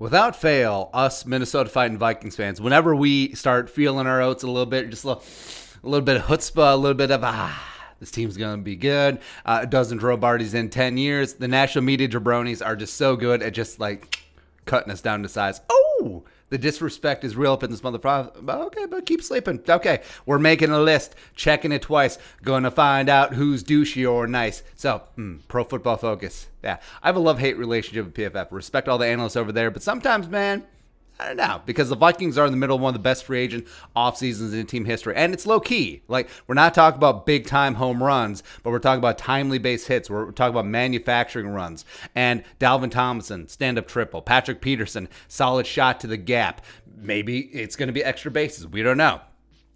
Without fail, us Minnesota fighting Vikings fans, whenever we start feeling our oats a little bit, just a little bit of chutzpah, a little bit of, this team's going to be good. A dozen Joe Bartys in 10 years. The national media jabronis are just so good at just like cutting us down to size. Oh, the disrespect is real up in this motherfucker. Okay, but keep sleeping. Okay, we're making a list, checking it twice, going to find out who's douchey or nice. So, Pro Football Focus. Yeah, I have a love-hate relationship with PFF. Respect all the analysts over there, but sometimes, man, I don't know, because the Vikings are in the middle of one of the best free agent off seasons in team history, and it's low key. Like, we're not talking about big time home runs, but we're talking about timely base hits. We're talking about manufacturing runs. And Dalvin Tomlinson, stand up triple. Patrick Peterson, solid shot to the gap. Maybe it's going to be extra bases. We don't know.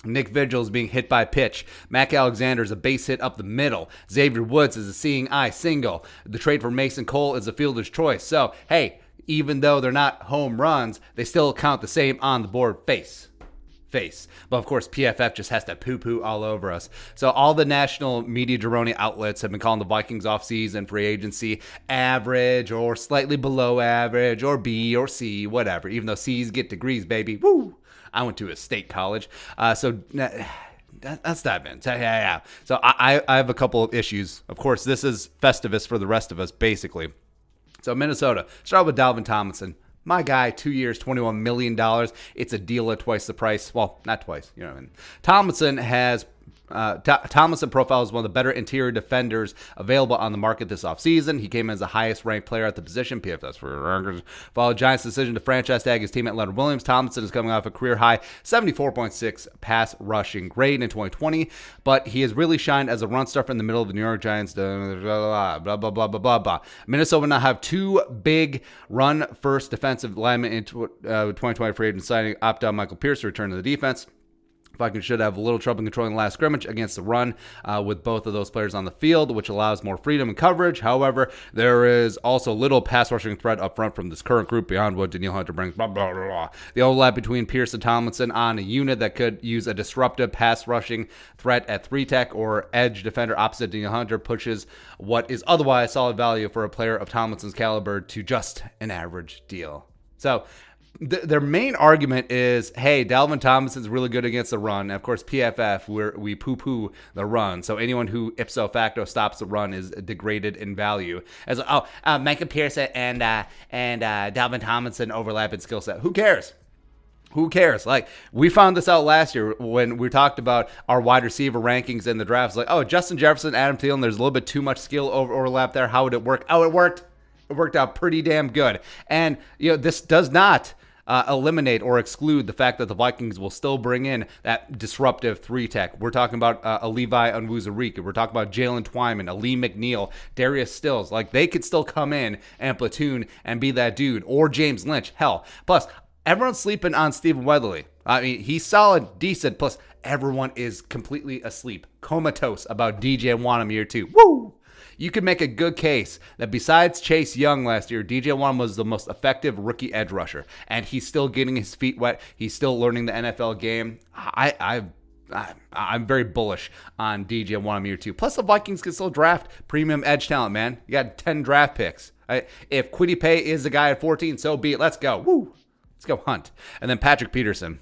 Nick Vigil is being hit by pitch. Mac Alexander is a base hit up the middle. Xavier Woods is a seeing eye single. The trade for Mason Cole is a fielder's choice. So, hey, even though they're not home runs, they still count the same on the board face. But of course, PFF just has to poo-poo all over us. So all the national media jabroni outlets have been calling the Vikings offseason free agency average or slightly below average or B or C, whatever, even though C's get degrees, baby. Woo! I went to a state college. So let's dive in. Yeah. So I have a couple of issues. Of course, this is Festivus for the rest of us, basically. So Minnesota, start with Dalvin Tomlinson. My guy, 2 years, $21 million. It's a deal at twice the price. Well, not twice. You know what I mean. Tomlinson has Tomlinson profile is one of the better interior defenders available on the market this offseason. He came in as the highest ranked player at the position. PFF for followed Giants' decision to franchise tag his teammate Leonard Williams. Tomlinson is coming off a career high 74.6 pass rushing grade in 2020, but he has really shined as a run stuffer in the middle of the New York Giants. Blah, blah, blah, blah, blah, blah. Minnesota will now have two big run first defensive linemen in 2020 free agent signing. Opt out Michael Pierce to return to the defense. Vikings should have a little trouble controlling the last scrimmage against the run with both of those players on the field, which allows more freedom and coverage. However, there is also little pass rushing threat up front from this current group beyond what Danielle Hunter brings. Blah, blah, blah, blah. The overlap between Pierce and Tomlinson on a unit that could use a disruptive pass rushing threat at 3-tech or edge defender opposite Danielle Hunter pushes what is otherwise solid value for a player of Tomlinson's caliber to just an average deal. So, their main argument is, hey, Dalvin Tomlinson's really good against the run. And of course, PFF, we poo-poo the run. So anyone who ipso facto stops the run is degraded in value. As Micah Pearson and Dalvin Tomlinson overlap in skill set. Who cares? Who cares? Like, we found this out last year when we talked about our wide receiver rankings in the drafts. Like, oh, Justin Jefferson, Adam Thielen, there's a little bit too much skill overlap there. How would it work? Oh, it worked. It worked out pretty damn good. And, you know, this does not eliminate or exclude the fact that the Vikings will still bring in that disruptive 3-tech. We're talking about a Levi Onwuzurike. We're talking about Jalen Twyman, a Lee McNeil, Darius Stills. Like, they could still come in and platoon and be that dude. Or James Lynch. Hell. Plus, everyone's sleeping on Stephen Weatherly. I mean, he's solid, decent. Plus, everyone is completely asleep, comatose about DJ Wanham year 2. Woo! You could make a good case that besides Chase Young last year, DJ Wanham was the most effective rookie edge rusher, and he's still getting his feet wet. He's still learning the NFL game. I'm very bullish on DJ Wanham year 2. Plus, the Vikings can still draft premium edge talent, man. You got 10 draft picks. If Kwity Paye is the guy at 14, so be it. Let's go. Woo! Let's go hunt. And then Patrick Peterson.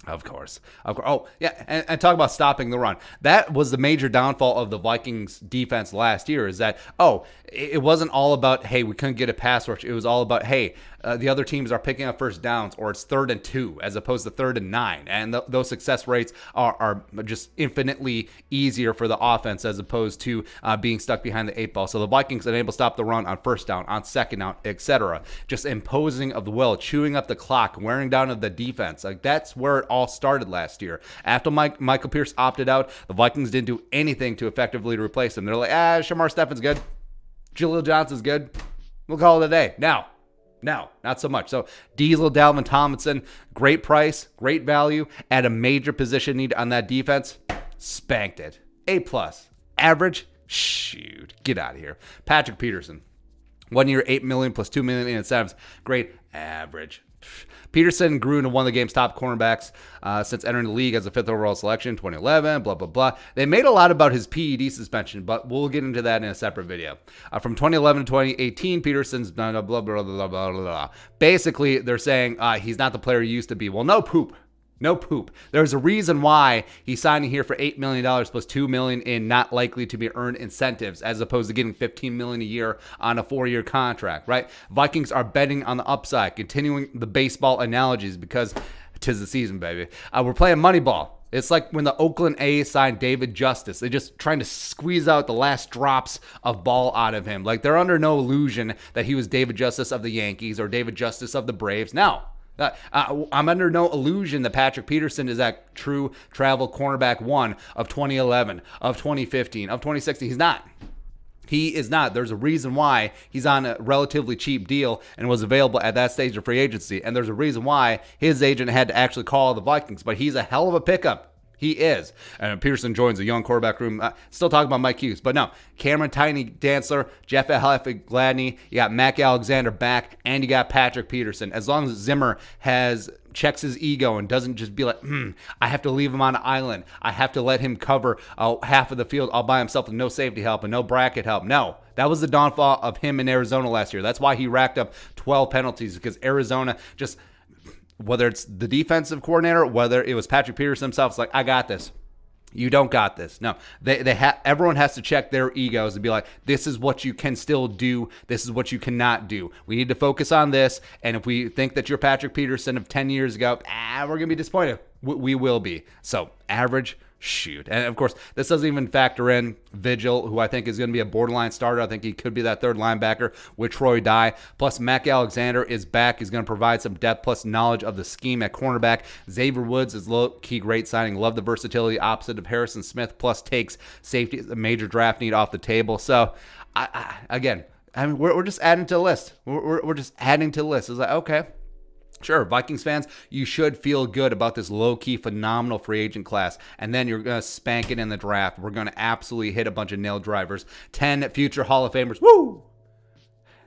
Of course. Oh, yeah, and talk about stopping the run. That was the major downfall of the Vikings defense last year, is that, it wasn't all about, hey, we couldn't get a pass rush. It was all about, hey, the other teams are picking up first downs, or it's 3rd and 2 as opposed to 3rd and 9. And those success rates are just infinitely easier for the offense as opposed to being stuck behind the 8 ball. So the Vikings unable to stop the run on first down, on second down, etc. Just imposing of the will, chewing up the clock, wearing down of the defense. Like, that's where it all started last year. After Michael Pierce opted out, the Vikings didn't do anything to effectively replace him. They're like, Shamar Stephen's good. Jaleel Johnson's good. We'll call it a day. Now, not so much. So Diesel, Dalvin Tomlinson, great price, great value, at a major position need on that defense. Spanked it. A+. Average? Shoot. Get out of here. Patrick Peterson. 1 year, $8 million plus $2 million in incentives. Great. Average. Peterson grew into one of the game's top cornerbacks since entering the league as a 5th overall selection, 2011, blah, blah, blah. They made a lot about his PED suspension, but we'll get into that in a separate video. From 2011 to 2018, Peterson's blah, blah, blah, blah, blah, blah, blah. Basically, they're saying he's not the player he used to be. Well, no poop. No poop. There's a reason why he's signing here for $8 million plus $2 million in not likely to be earned incentives, as opposed to getting $15 million a year on a 4-year contract, right? Vikings are betting on the upside, continuing the baseball analogies because 'tis the season, baby. We're playing Moneyball. It's like when the Oakland A's signed David Justice. They're just trying to squeeze out the last drops of ball out of him. Like, they're under no illusion that he was David Justice of the Yankees or David Justice of the Braves. No. I'm under no illusion that Patrick Peterson is that true travel cornerback 1 of 2011, of 2015, of 2016. He's not. He is not. There's a reason why he's on a relatively cheap deal and was available at that stage of free agency. And there's a reason why his agent had to actually call the Vikings. But he's a hell of a pickup. He is. And Peterson joins a young quarterback room. Still talking about Mike Hughes. But no, Cameron Tiny Dantzler, Jeff Gladney, you got Mac Alexander back, and you got Patrick Peterson. As long as Zimmer checks his ego and doesn't just be like, I have to leave him on an island. I have to let him cover half of the field all by himself with no safety help and no bracket help. No, that was the downfall of him in Arizona last year. That's why he racked up 12 penalties, because Arizona just... Whether it's the defensive coordinator, whether it was Patrick Peterson himself, it's like, I got this. You don't got this. No, everyone has to check their egos and be like, this is what you can still do. This is what you cannot do. We need to focus on this. And if we think that you're Patrick Peterson of 10 years ago, we're going to be disappointed. We will be. So average, shoot. And of course, this doesn't even factor in Vigil, who I think is going to be a borderline starter. I think he could be that third linebacker with Troy Dye. Plus, Mac Alexander is back. He's going to provide some depth plus knowledge of the scheme at cornerback. Xavier Woods is low-key great signing. Love the versatility opposite of Harrison Smith. Plus, takes safety, a major draft need, off the table. So, again, we're just adding to the list. We're just adding to the list. It's like, okay. Sure, Vikings fans, you should feel good about this low-key, phenomenal free agent class, and then you're going to spank it in the draft. We're going to absolutely hit a bunch of nail drivers. 10 future Hall of Famers, woo!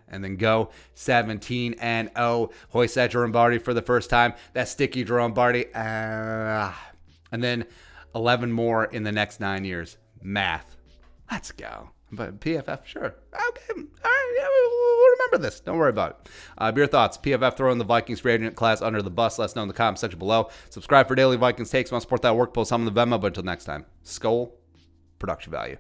And then go 17-0. Hoist that Jerome Barty for the first time. That sticky Jerome Barty. And then 11 more in the next 9 years. Math. Let's go. But PFF, sure. Okay. All right. Yeah, we'll remember this. Don't worry about it. Your thoughts. PFF throwing the Vikings free agent class under the bus. Let us know in the comments section below. Subscribe for daily Vikings takes. Want to support that work post. I'm in the Venmo. But until next time, Skull, production value.